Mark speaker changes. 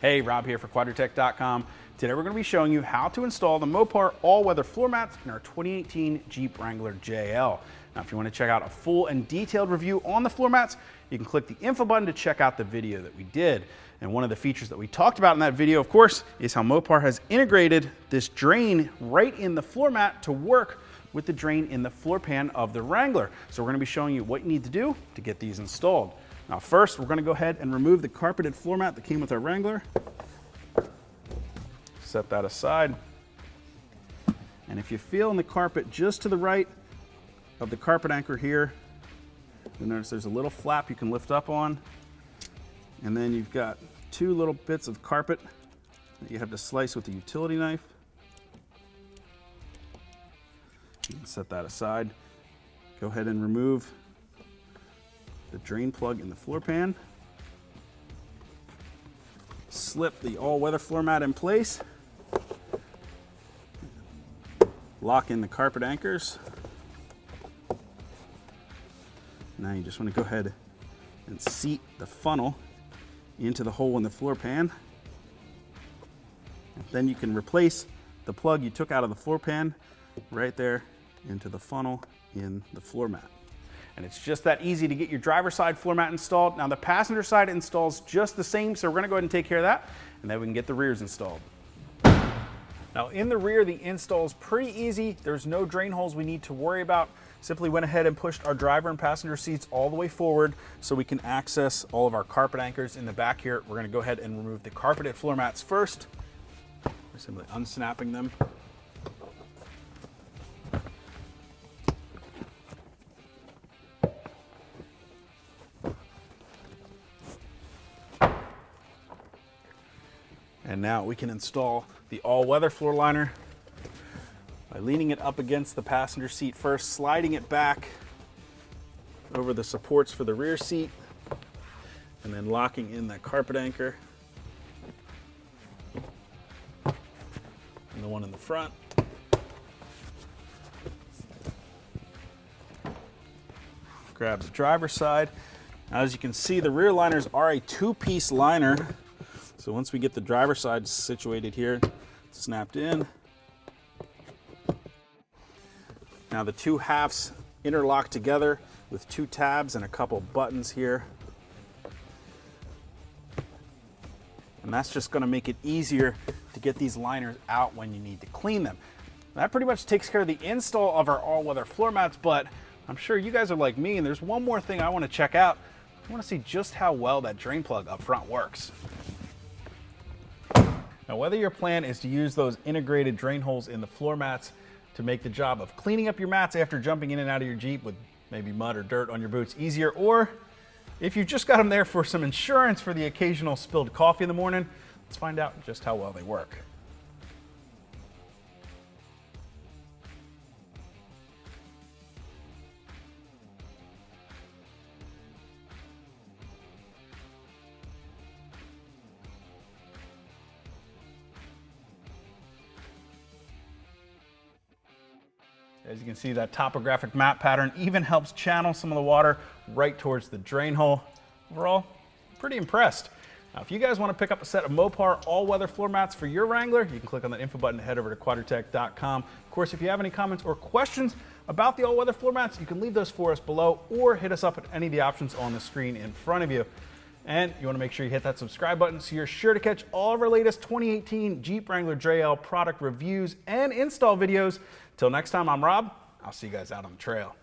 Speaker 1: Hey, Rob here for Quadratec.com. Today we're going to be showing you how to install the Mopar all-weather floor mats in our 2018 Jeep Wrangler JL. Now, if you want to check out a full and detailed review on the floor mats, you can click the info button to check out the video that we did. And one of the features that we talked about in that video, of course, is how Mopar has integrated this drain right in the floor mat to work with the drain in the floor pan of the Wrangler. So we're going to be showing you what you need to do to get these installed. Now first, we're going to go ahead and remove the carpeted floor mat that came with our Wrangler. Set that aside. And if you feel in the carpet just to the right of the carpet anchor here, you'll notice there's a little flap you can lift up on. And then you've got two little bits of carpet that you have to slice with a utility knife. You can set that aside. Go ahead and remove the drain plug in the floor pan. Slip the all-weather floor mat in place. Lock in the carpet anchors. Now you just want to go ahead and seat the funnel into the hole in the floor pan. And then you can replace the plug you took out of the floor pan right there into the funnel in the floor mat. And it's just that easy to get your driver's side floor mat installed. Now the passenger side installs just the same, so we're gonna go ahead and take care of that, and then we can get the rears installed. Now in the rear, the install is pretty easy. There's no drain holes we need to worry about. Simply went ahead and pushed our driver and passenger seats all the way forward so we can access all of our carpet anchors in the back here. We're gonna go ahead and remove the carpeted floor mats first. We're simply unsnapping them. And now we can install the all-weather floor liner by leaning it up against the passenger seat first, sliding it back over the supports for the rear seat, and then locking in that carpet anchor and the one in the front. Grab the driver's side. Now, as you can see, the rear liners are a two-piece liner. So once we get the driver's side situated here, snapped in. Now the two halves interlock together with two tabs and a couple buttons here. And that's just gonna make it easier to get these liners out when you need to clean them. That pretty much takes care of the install of our all-weather floor mats, but I'm sure you guys are like me, and there's one more thing I wanna check out. I wanna see just how well that drain plug up front works. Now, whether your plan is to use those integrated drain holes in the floor mats to make the job of cleaning up your mats after jumping in and out of your Jeep with maybe mud or dirt on your boots easier, or if you've just got them there for some insurance for the occasional spilled coffee in the morning, let's find out just how well they work. As you can see, that topographic map pattern even helps channel some of the water right towards the drain hole. Overall, pretty impressed. Now, if you guys want to pick up a set of Mopar all-weather floor mats for your Wrangler, you can click on that info button to head over to Quadratec.com. Of course, if you have any comments or questions about the all-weather floor mats, you can leave those for us below or hit us up at any of the options on the screen in front of you. And you want to make sure you hit that subscribe button so you're sure to catch all of our latest 2018 Jeep Wrangler JL product reviews and install videos. Till next time, I'm Rob. I'll see you guys out on the trail.